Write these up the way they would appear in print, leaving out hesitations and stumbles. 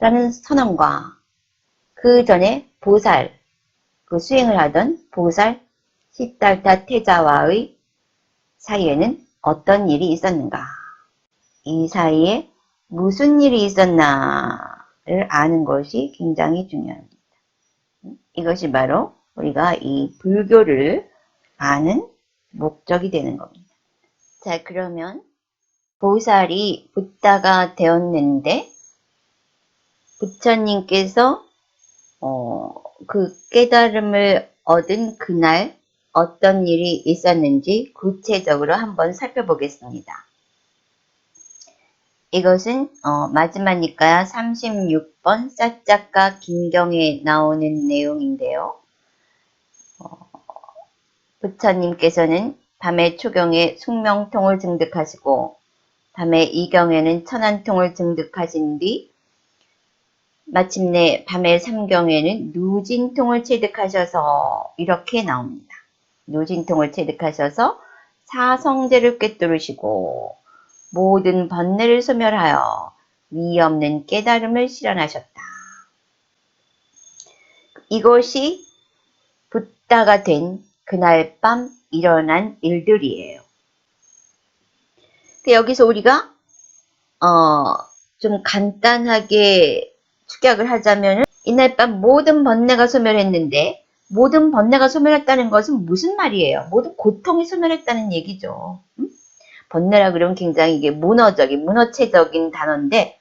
라는 선언과 그 전에 보살, 그 수행을 하던 보살 시달타 태자와의 사이에는 어떤 일이 있었는가? 이 사이에 무슨 일이 있었나를 아는 것이 굉장히 중요합니다. 이것이 바로 우리가 이 불교를 아는 목적이 되는 겁니다. 자, 그러면 보살이 붓다가 되었는데 부처님께서 그 깨달음을 얻은 그날 어떤 일이 있었는지 구체적으로 한번 살펴보겠습니다. 이것은 마지막 니까야 36번 사짝가 긴경에 나오는 내용인데요. 부처님께서는 밤에 초경에 숙명통을 증득하시고 밤에 이경에는 천안통을 증득하신 뒤 마침내 밤의 삼경에는 누진통을 체득하셔서 이렇게 나옵니다. 누진통을 체득하셔서 사성제를 꿰뚫으시고 모든 번뇌를 소멸하여 위 없는 깨달음을 실현하셨다. 이것이 붓다가 된 그날 밤 일어난 일들이에요. 여기서 우리가 좀 간단하게 축약을 하자면 이날 밤 모든 번뇌가 소멸했는데 모든 번뇌가 소멸했다는 것은 무슨 말이에요? 모든 고통이 소멸했다는 얘기죠. 번뇌라 그러면 굉장히 이게 문어체적인 단어인데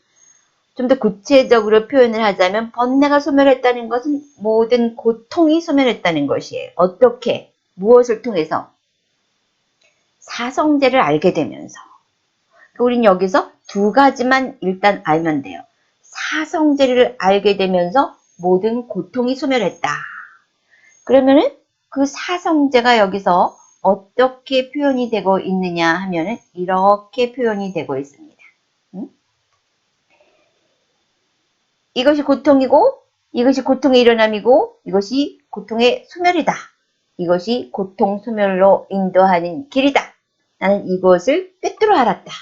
좀 더 구체적으로 표현을 하자면 번뇌가 소멸했다는 것은 모든 고통이 소멸했다는 것이에요. 어떻게? 무엇을 통해서? 사성제를 알게 되면서. 우린 여기서 두 가지만 일단 알면 돼요. 사성제를 알게 되면서 모든 고통이 소멸했다. 그러면은 그 사성제가 여기서 어떻게 표현이 되고 있느냐 하면은 이렇게 표현이 되고 있습니다. 이것이 고통이고 이것이 고통의 일어남이고 이것이 고통의 소멸이다. 이것이 고통 소멸로 인도하는 길이다. 나는 이것을 꿰뚫어 알았다.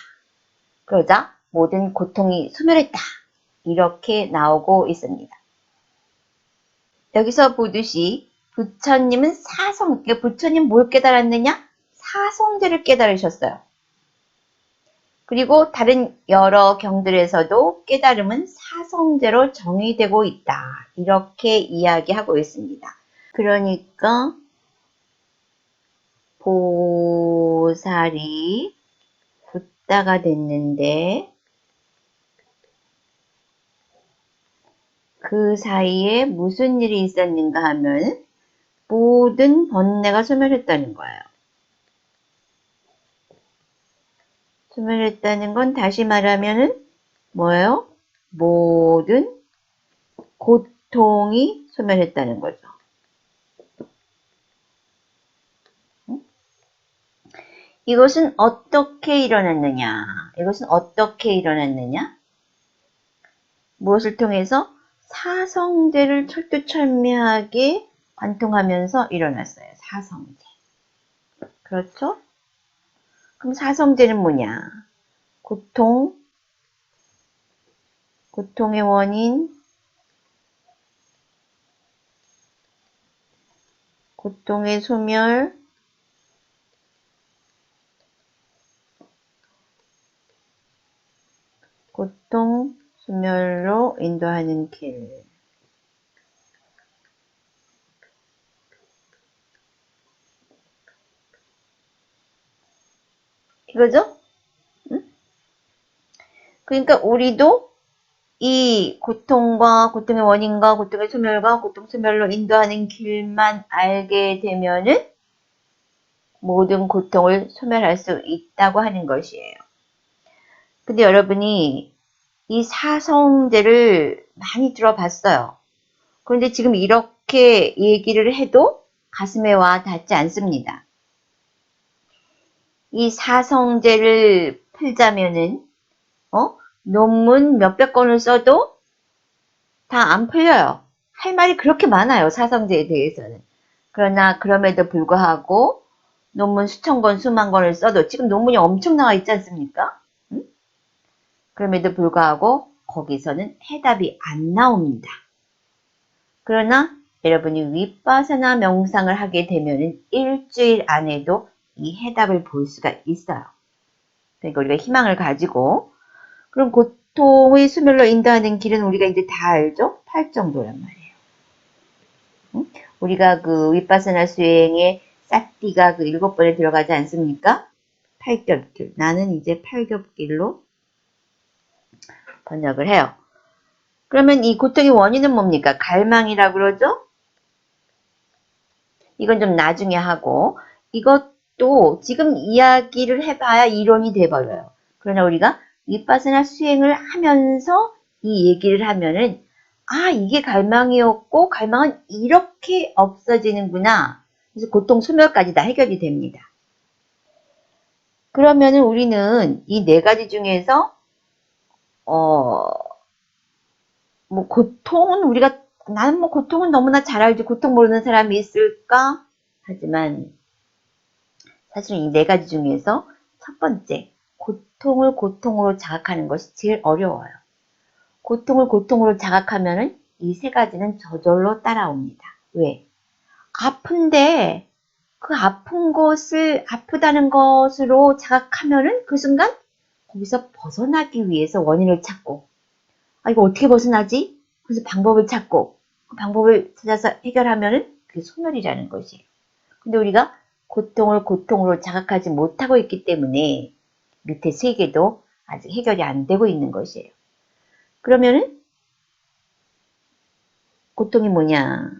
그러자 모든 고통이 소멸했다. 이렇게 나오고 있습니다. 여기서 보듯이 부처님은 부처님 뭘 깨달았느냐? 사성제를 깨달으셨어요. 그리고 다른 여러 경들에서도 깨달음은 사성제로 정의되고 있다. 이렇게 이야기하고 있습니다. 그러니까 보살이 붓다가 됐는데 그 사이에 무슨 일이 있었는가 하면 모든 번뇌가 소멸했다는 거예요. 소멸했다는 건 다시 말하면은 뭐예요? 모든 고통이 소멸했다는 거죠. 이것은 어떻게 일어났느냐? 이것은 어떻게 일어났느냐? 무엇을 통해서? 사성제를 철두철미하게 관통하면서 일어났어요. 사성제. 그렇죠? 그럼 사성제는 뭐냐? 고통의 원인, 고통의 소멸, 고통 소멸로 인도하는 길. 이거죠? 응? 그러니까 우리도 이 고통과 고통의 원인과 고통의 소멸과 고통 소멸로 인도하는 길만 알게 되면은 모든 고통을 소멸할 수 있다고 하는 것이에요. 근데 여러분이 이 사성제를 많이 들어봤어요. 그런데 지금 이렇게 얘기를 해도 가슴에 와 닿지 않습니다. 이 사성제를 풀자면은 논문 몇백 권을 써도 다 안 풀려요. 할 말이 그렇게 많아요. 사성제에 대해서는. 그러나 그럼에도 불구하고 논문 수천 권, 수만 권을 써도 지금 논문이 엄청 나와 있지 않습니까? 그럼에도 불구하고 거기서는 해답이 안 나옵니다. 그러나 여러분이 윗바사나 명상을 하게 되면 일주일 안에도 이 해답을 볼 수가 있어요. 그러니까 우리가 희망을 가지고, 그럼 고통의 수멸로 인도하는 길은 우리가 이제 다 알죠? 8정도란 말이에요. 응? 우리가 그 윗바사나 수행에 사띠가 그 7번에 들어가지 않습니까? 8겹길. 나는 이제 8겹길로 번역을 해요. 그러면 이 고통의 원인은 뭡니까? 갈망이라고 그러죠? 이건 좀 나중에 하고, 이것도 지금 이야기를 해봐야 이론이 돼버려요. 그러나 우리가 윗바사나 수행을 하면서 이 얘기를 하면은, 아, 이게 갈망이었고, 갈망은 이렇게 없어지는구나. 그래서 고통 소멸까지 다 해결이 됩니다. 그러면은 우리는 이 4가지 중에서, 뭐, 고통은 나는 뭐 고통은 너무나 잘 알지, 고통 모르는 사람이 있을까? 하지만, 사실 이 4가지 중에서 첫 번째, 고통을 고통으로 자각하는 것이 제일 어려워요. 고통을 고통으로 자각하면은 이 3가지는 저절로 따라옵니다. 왜? 아픈데, 그 아픈 것을 아프다는 것으로 자각하면은 그 순간 거기서 벗어나기 위해서 원인을 찾고, 아, 이거 어떻게 벗어나지? 그래서 방법을 찾고, 그 방법을 찾아서 해결하면은 그게 소멸이라는 것이에요. 근데 우리가 고통을 고통으로 자각하지 못하고 있기 때문에 밑에 3개도 아직 해결이 안 되고 있는 것이에요. 그러면은 고통이 뭐냐?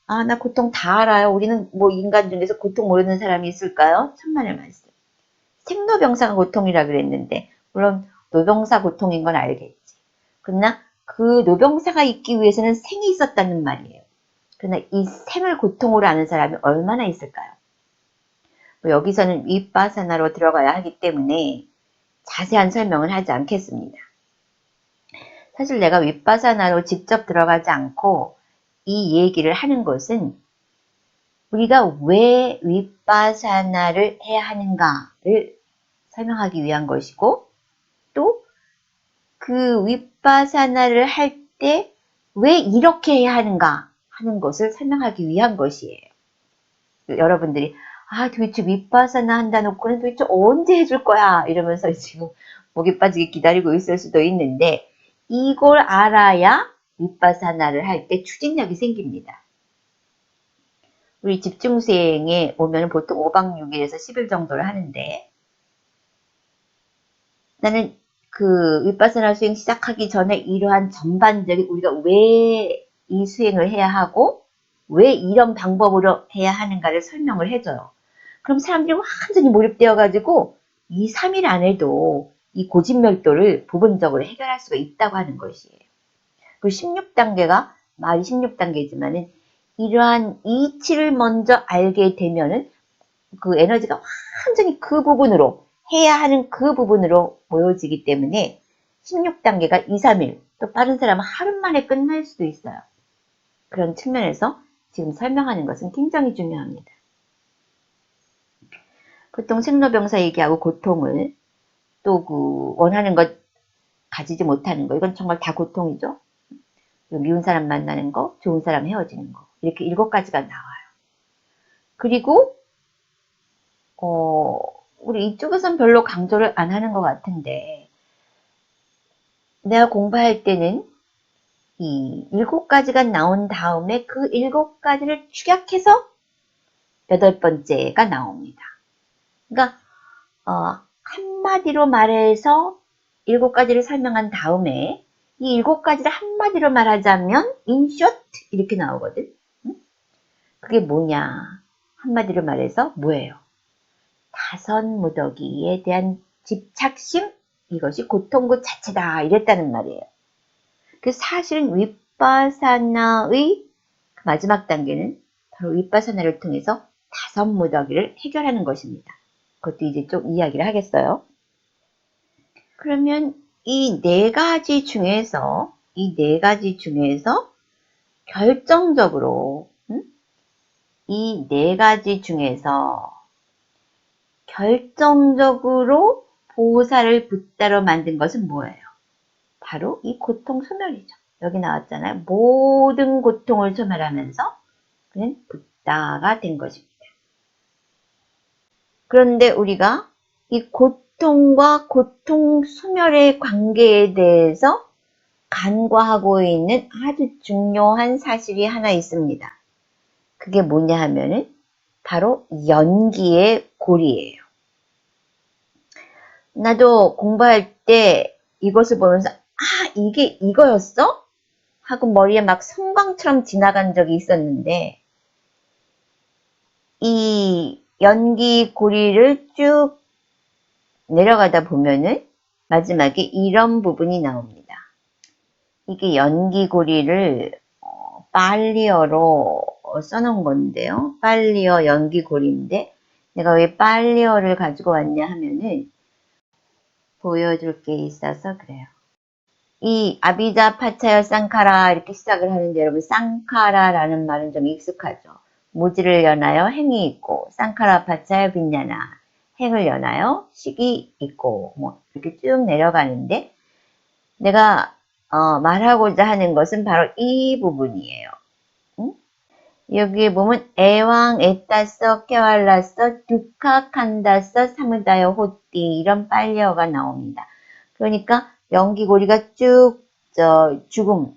아, 나 고통 다 알아요. 우리는 뭐 인간 중에서 고통 모르는 사람이 있을까요? 천만의 말씀. 생로병사가 고통이라 그랬는데, 물론 노병사 고통인 건 알겠지. 그러나 그 노병사가 있기 위해서는 생이 있었다는 말이에요. 그러나 이 생을 고통으로 아는 사람이 얼마나 있을까요? 여기서는 윗바사나로 들어가야 하기 때문에 자세한 설명을 하지 않겠습니다. 사실 내가 윗바사나로 직접 들어가지 않고 이 얘기를 하는 것은 우리가 왜 윗바사나를 해야 하는가를 설명하기 위한 것이고, 또 그 윗바사나를 할 때 왜 이렇게 해야 하는가 하는 것을 설명하기 위한 것이에요. 여러분들이 아, 도대체 윗바사나 한다 놓고는 도대체 언제 해줄 거야? 이러면서 지금 목이 빠지게 기다리고 있을 수도 있는데, 이걸 알아야 윗바사나를 할 때 추진력이 생깁니다. 우리 집중수행에 오면 보통 5박 6일에서 10일 정도를 하는데, 나는 그 윗바사나 수행 시작하기 전에 이러한 전반적인 우리가 왜 이 수행을 해야 하고 왜 이런 방법으로 해야 하는가를 설명을 해줘요. 그럼 사람들이 완전히 몰입되어 가지고 2, 3일 안에도 이 고진멸도를 부분적으로 해결할 수가 있다고 하는 것이에요. 그 16단계가 말이 16단계지만은 이러한 이치를 먼저 알게 되면은 그 에너지가 완전히 그 부분으로 해야 하는 그 부분으로 모여지기 때문에 16단계가 2, 3일, 또 빠른 사람은 하루 만에 끝날 수도 있어요. 그런 측면에서 지금 설명하는 것은 굉장히 중요합니다. 보통 생로병사 얘기하고 고통을 또 그 원하는 것 가지지 못하는 거, 이건 정말 다 고통이죠. 미운 사람 만나는 거, 좋은 사람 헤어지는 거, 이렇게 7가지가 나와요. 그리고 우리 이쪽에선 별로 강조를 안 하는 것 같은데, 내가 공부할 때는 이 7가지가 나온 다음에 그 7가지를 축약해서 8번째가 나옵니다. 그러니까 한마디로 말해서 7가지를 설명한 다음에 이 7가지를 한마디로 말하자면 인숏 이렇게 나오거든. 그게 뭐냐? 한마디로 말해서 뭐예요? 5 무더기에 대한 집착심, 이것이 고통구 자체다 이랬다는 말이에요. 그래서 사실은 윗바사나의 마지막 단계는 바로 윗바사나를 통해서 5 무더기를 해결하는 것입니다. 그것도 이제 좀 이야기를 하겠어요. 그러면 이 4가지 중에서 결정적으로 이 4가지 중에서 결정적으로 보살을 붓다로 만든 것은 뭐예요? 바로 이 고통 소멸이죠. 여기 나왔잖아요. 모든 고통을 소멸하면서 그는 붓다가 된 것입니다. 그런데 우리가 이 고통과 고통 소멸의 관계에 대해서 간과하고 있는 아주 중요한 사실이 하나 있습니다. 그게 뭐냐 하면은 바로 연기의 고리예요. 나도 공부할 때 이것을 보면서 이게 이거였어? 하고 머리에 막 성광처럼 지나간 적이 있었는데 이 연기 고리를 쭉 내려가다 보면은 마지막에 이런 부분이 나옵니다. 이게 연기 고리를 빨리어로 써놓은 건데요. 빨리어 연기 고리인데 내가 왜 빨리어를 가지고 왔냐 하면은 보여줄 게 있어서 그래요. 이 아비자 파차여 쌍카라 이렇게 시작을 하는데 여러분 쌍카라라는 말은 좀 익숙하죠. 무지를 연하여 행이 있고 쌍카라 파차여 빈냐나 행을 연하여 식이 있고 뭐 이렇게 쭉 내려가는데 내가 말하고자 하는 것은 바로 이 부분이에요. 응? 여기에 보면 애왕 애따서 깨왈라서 두카칸다서 사무다여 호띠 이런 빨려가 나옵니다. 그러니까 연기고리가 쭉 죽음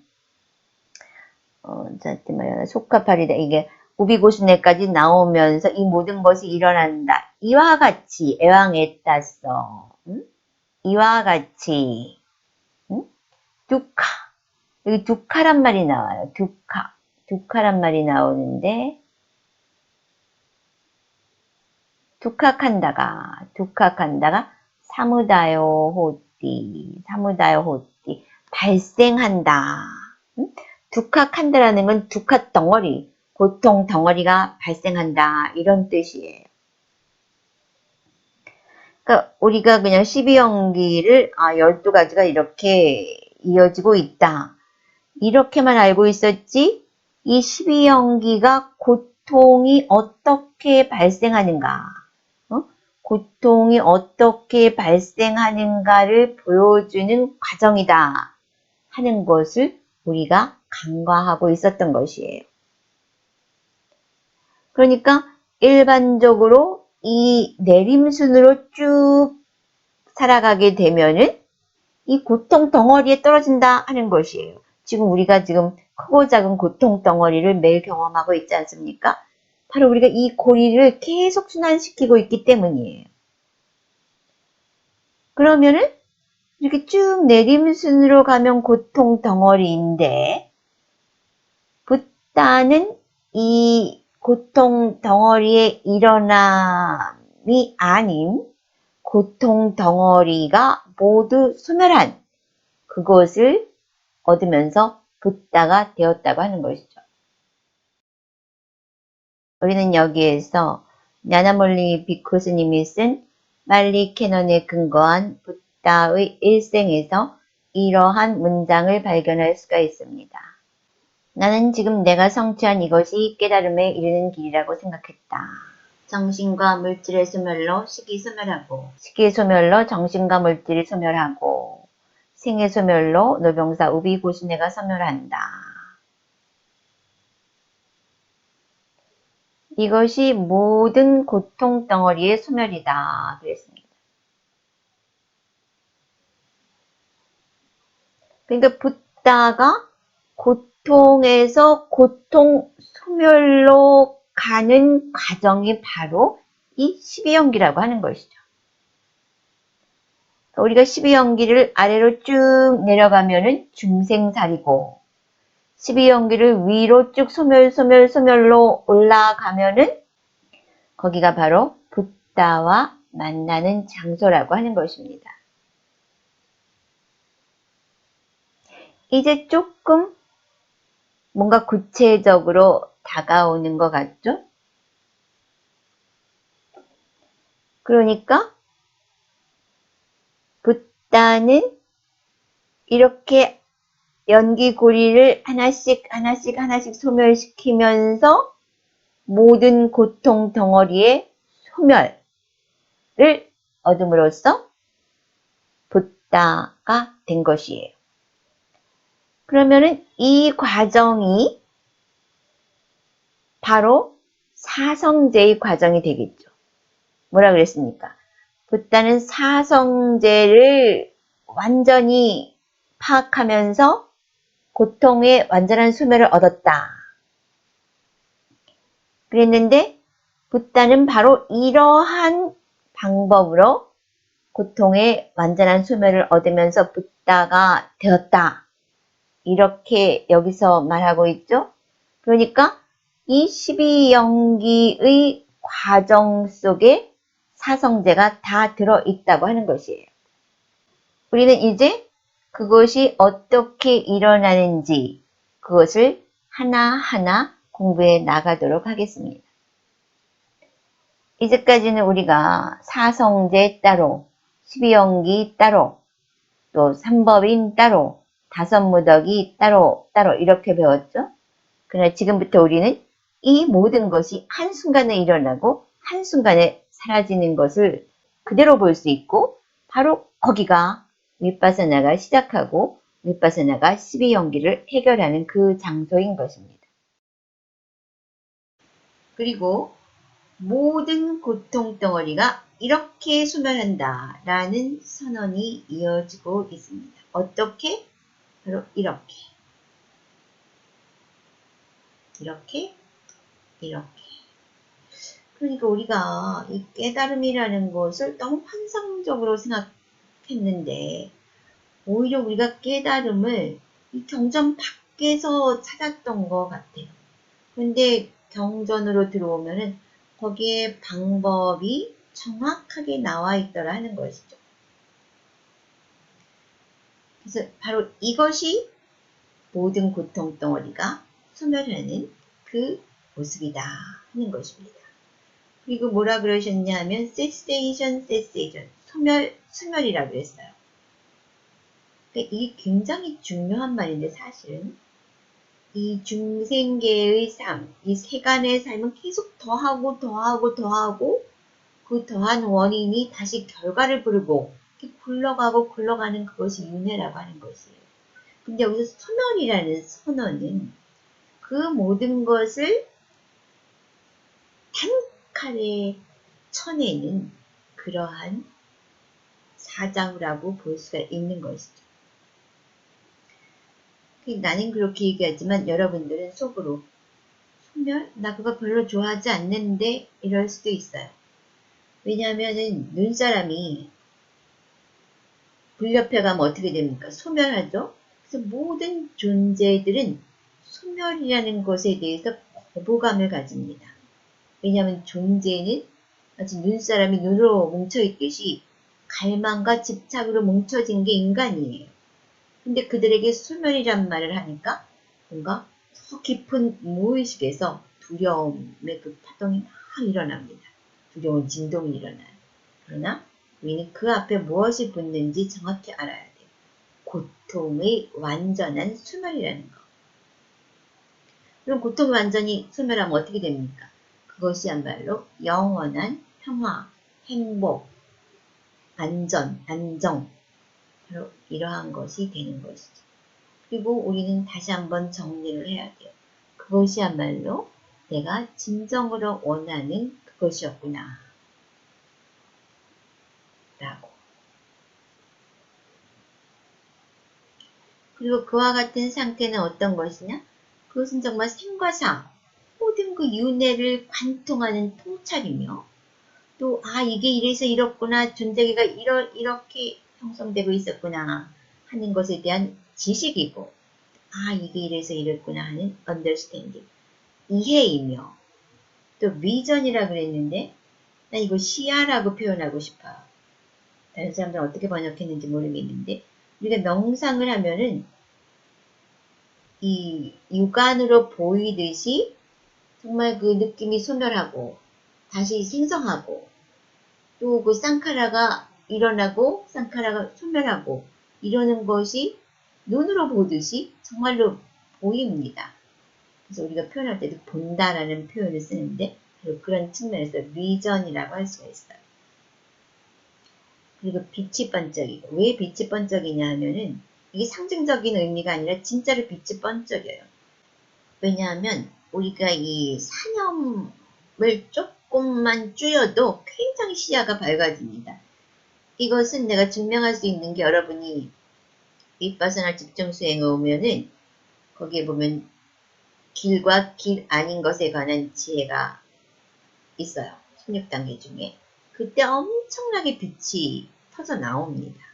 속카파리다 이게 우비고시네까지 나오면서 이 모든 것이 일어난다. 이와 같이 애왕에 따서 이와 같이 두카 여기 두카란 말이 나와요. 두카란 말이 나오는데 두카칸다가 사무다요 호띠 발생한다. 두카칸다라는 건 두카 덩어리, 고통 덩어리가 발생한다 이런 뜻이에요. 그러니까 우리가 그냥 12연기를 12가지가 이렇게 이어지고 있다. 이렇게만 알고 있었지 이 12연기가 고통이 어떻게 발생하는가 고통이 어떻게 발생하는가를 보여주는 과정이다 하는 것을 우리가 간과하고 있었던 것이에요. 그러니까 일반적으로 이 내림순으로 쭉 살아가게 되면은 이 고통 덩어리에 떨어진다 하는 것이에요. 지금 우리가 크고 작은 고통 덩어리를 매일 경험하고 있지 않습니까? 바로 우리가 이 고리를 계속 순환시키고 있기 때문이에요. 그러면은 이렇게 쭉 내림순으로 가면 고통 덩어리인데 붓다는 이 고통 덩어리의 일어남이 아닌 고통 덩어리가 모두 소멸한 그것을 얻으면서 붓다가 되었다고 하는 것이죠. 우리는 여기에서 냐나몰리 비쿠 스님이 쓴 말리 캐논에 근거한 붓다의 일생에서 이러한 문장을 발견할 수가 있습니다. 나는 지금 내가 성취한 이것이 깨달음에 이르는 길이라고 생각했다. 정신과 물질의 소멸로 식이 소멸하고 식이 소멸로 정신과 물질이 소멸하고 생의 소멸로 노병사 우비고시네가 소멸한다. 이것이 모든 고통 덩어리의 소멸이다. 그랬습니다. 그러니까 붓다가 고통에서 고통 소멸로 가는 과정이 바로 이 12연기라고 하는 것이죠. 우리가 12연기를 아래로 쭉 내려가면은 중생살이고 12연기를 위로 쭉 소멸로 올라가면은 거기가 바로 붓다와 만나는 장소라고 하는 것입니다. 이제 조금 뭔가 구체적으로 다가오는 것 같죠? 그러니까 붓다는 이렇게 연기고리를 하나씩 소멸시키면서 모든 고통 덩어리의 소멸을 얻음으로써 붓다가 된 것이에요. 그러면은 이 과정이 바로 사성제의 과정이 되겠죠. 뭐라 그랬습니까? 붓다는 사성제를 완전히 파악하면서 고통의 완전한 소멸을 얻었다. 그랬는데 붓다는 바로 이러한 방법으로 고통의 완전한 소멸을 얻으면서 붓다가 되었다. 이렇게 여기서 말하고 있죠. 그러니까 이 12연기의 과정 속에 사성제가 다 들어있다고 하는 것이에요. 우리는 이제 그것이 어떻게 일어나는지 그것을 하나하나 공부해 나가도록 하겠습니다. 이제까지는 우리가 사성제 따로, 12연기 따로, 또 삼법인 따로, 다섯무더기 따로 이렇게 배웠죠. 그러나 지금부터 우리는 이 모든 것이 한순간에 일어나고 한순간에 사라지는 것을 그대로 볼 수 있고 바로 거기가 윗바사나가 시작하고 윗바사나가 12연기를 해결하는 그 장소인 것입니다. 그리고 모든 고통 덩어리가 이렇게 소멸한다 라는 선언이 이어지고 있습니다. 어떻게? 바로 이렇게 그러니까 우리가 이 깨달음이라는 것을 너무 환상적으로 생각했는데 오히려 우리가 깨달음을 이 경전 밖에서 찾았던 것 같아요. 근데 경전으로 들어오면은 거기에 방법이 정확하게 나와 있더라 하는 것이죠. 그래서 바로 이것이 모든 고통 덩어리가 소멸하는 그 모습이다 하는 것입니다. 그리고 뭐라 그러셨냐 하면 cessation, 소멸이라고 그랬어요. 그러니까 이게 굉장히 중요한 말인데 사실은 이 중생계의 삶, 이 세간의 삶은 계속 더하고 그 더한 원인이 다시 결과를 부르고 굴러가는 그것이 윤회라고 하는 것이에요. 근데 여기서 소멸이라는 선언은 그 모든 것을 단칼에 쳐내는 그러한 사자후라고 볼 수가 있는 것이죠. 나는 그렇게 얘기하지만 여러분들은 속으로 소멸? 나 그거 별로 좋아하지 않는데 이럴 수도 있어요. 왜냐하면은 눈사람이 불 옆에 가면 어떻게 됩니까? 소멸하죠? 그래서 모든 존재들은 소멸이라는 것에 대해서 거부감을 가집니다. 왜냐하면 존재는 마치 눈사람이 눈으로 뭉쳐있듯이 갈망과 집착으로 뭉쳐진 게 인간이에요. 근데 그들에게 소멸이란 말을 하니까 뭔가 더 깊은 무의식에서 두려움의 그 파동이 막 일어납니다. 두려운 진동이 일어나요. 그러나 우리는 그 앞에 무엇이 붙는지 정확히 알아야 돼요. 고통의 완전한 소멸이라는 거. 그럼 고통이 완전히 소멸하면 어떻게 됩니까? 그것이야말로 영원한 평화, 행복, 안전, 안정, 바로 이러한 것이 되는 것이죠. 그리고 우리는 다시 한번 정리를 해야 돼요. 그것이야말로 내가 진정으로 원하는 그것이었구나. 라고. 그리고 그와 같은 상태는 어떤 것이냐? 그것은 정말 생과사, 모든 그 윤회를 관통하는 통찰이며 또 이게 이래서 이렇구나, 존재가 이렇게 형성되고 있었구나 하는 것에 대한 지식이고 이게 이래서 이랬구나 하는 understanding, 이해이며 또 vision이라고 그랬는데 나 이거 시야라고 표현하고 싶어요. 다른 사람들은 어떻게 번역했는지 모르겠는데 우리가 명상을 하면은 이 육안으로 보이듯이 정말 그 느낌이 소멸하고 다시 생성하고 또 그 쌍카라가 일어나고 쌍카라가 소멸하고 이러는 것이 눈으로 보듯이 정말로 보입니다. 그래서 우리가 표현할 때도 본다라는 표현을 쓰는데 바로 그런 측면에서 비전이라고 할 수가 있어요. 그리고 빛이 번쩍이고 왜 빛이 번쩍이냐 하면은 이게 상징적인 의미가 아니라 진짜로 빛이 번쩍여요. 왜냐하면 우리가 이 사념을 조금만 줄여도 굉장히 시야가 밝아집니다. 이것은 내가 증명할 수 있는 게 여러분이 윗바사나 집중수행에 오면은 거기에 보면 길과 길 아닌 것에 관한 지혜가 있어요. 16단계 중에. 그때 엄청나게 빛이 터져 나옵니다.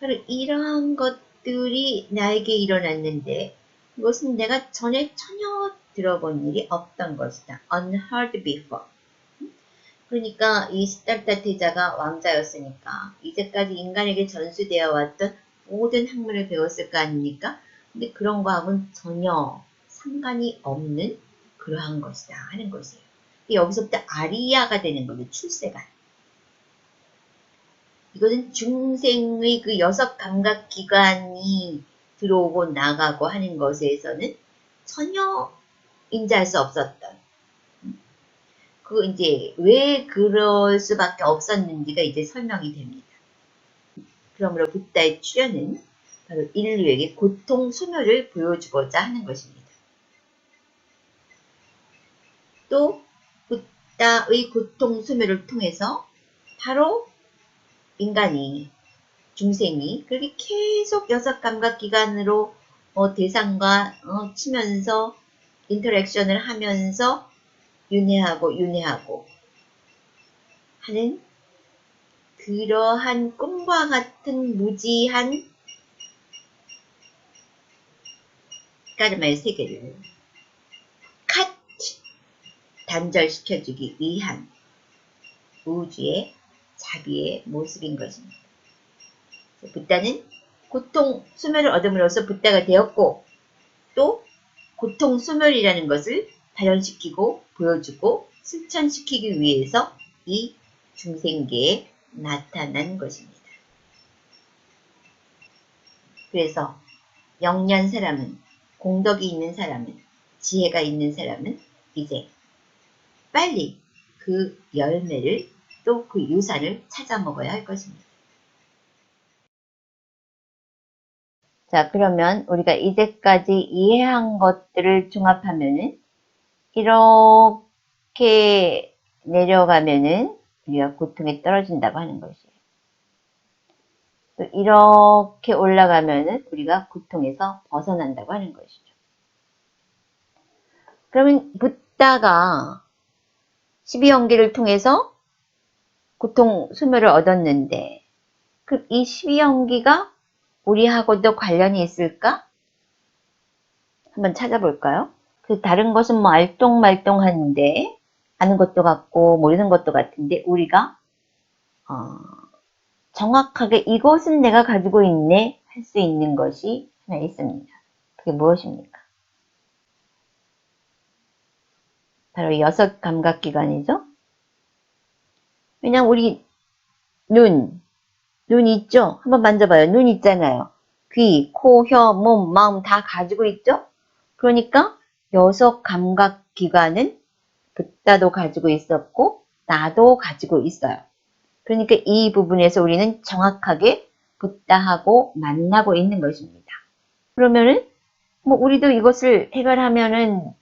바로 이러한 것들이 나에게 일어났는데 이것은 내가 전에 전혀 들어본 일이 없던 것이다. Unheard before. 그러니까 이 시달타 태자가 왕자였으니까 이제까지 인간에게 전수되어 왔던 모든 학문을 배웠을 거 아닙니까? 근데 그런 거하고는 전혀 상관이 없는 그러한 것이다 하는 것이에요. 여기서부터 아리야가 되는 거죠. 출세가. 이것은 중생의 그 6감각기관이 들어오고 나가고 하는 것에서는 전혀 인지할 수 없었던 그 이제 왜 그럴 수밖에 없었는지가 이제 설명이 됩니다. 그러므로 붓다의 출현은 바로 인류에게 고통 소멸을 보여주고자 하는 것입니다. 또 붓다의 고통 소멸을 통해서 바로 인간이 중생이 그렇게 계속 6감각기관으로 대상과 치면서 인터랙션을 하면서 윤회하고 하는 그러한 꿈과 같은 무지한 까르마의 세계를 컷 단절시켜주기 위한 우주의 자비의 모습인 것입니다. 붓다는 고통 소멸을 얻음으로써 붓다가 되었고 또 고통 소멸이라는 것을 발현시키고 보여주고 실천시키기 위해서 이 중생계에 나타난 것입니다. 그래서 영리한 사람은, 공덕이 있는 사람은, 지혜가 있는 사람은 이제 빨리 그 열매를 또 그 유산을 찾아 먹어야 할 것입니다. 자, 그러면 우리가 이제까지 이해한 것들을 종합하면은 이렇게 내려가면은 우리가 고통에 떨어진다고 하는 것이에요. 또 이렇게 올라가면은 우리가 고통에서 벗어난다고 하는 것이죠. 그러면 붓다가 12연기를 통해서 고통 소멸을 얻었는데 그럼 이 12연기가 우리하고도 관련이 있을까? 한번 찾아볼까요? 그 다른 것은 뭐 알똥말똥한데 아는 것도 같고 모르는 것도 같은데 우리가 정확하게 이것은 내가 가지고 있네 할 수 있는 것이 하나 있습니다. 그게 무엇입니까? 바로 6감각기관이죠. 왜냐면 우리 눈 있죠? 한번 만져봐요. 눈 있잖아요. 귀, 코, 혀, 몸, 마음 다 가지고 있죠? 그러니까 6감각기관은 붓다도 가지고 있었고 나도 가지고 있어요. 그러니까 이 부분에서 우리는 정확하게 붓다하고 만나고 있는 것입니다. 그러면은 뭐 우리도 이것을 해결하면은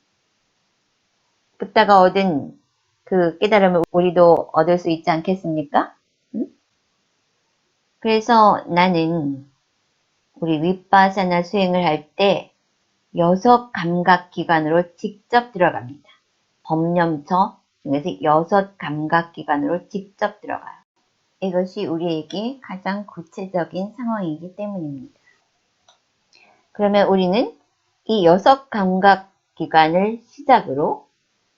붓다가 얻은 그 깨달음을 우리도 얻을 수 있지 않겠습니까? 그래서 나는 우리 윗바사나 수행을 할 때 6감각기관으로 직접 들어갑니다. 법념처 중에서 6감각기관으로 직접 들어가요. 이것이 우리에게 가장 구체적인 상황이기 때문입니다. 그러면 우리는 이 6감각기관을 시작으로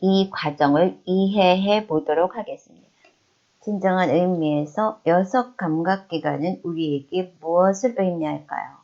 이 과정을 이해해 보도록 하겠습니다. 진정한 의미에서 6감각기관은 우리에게 무엇을 의미할까요?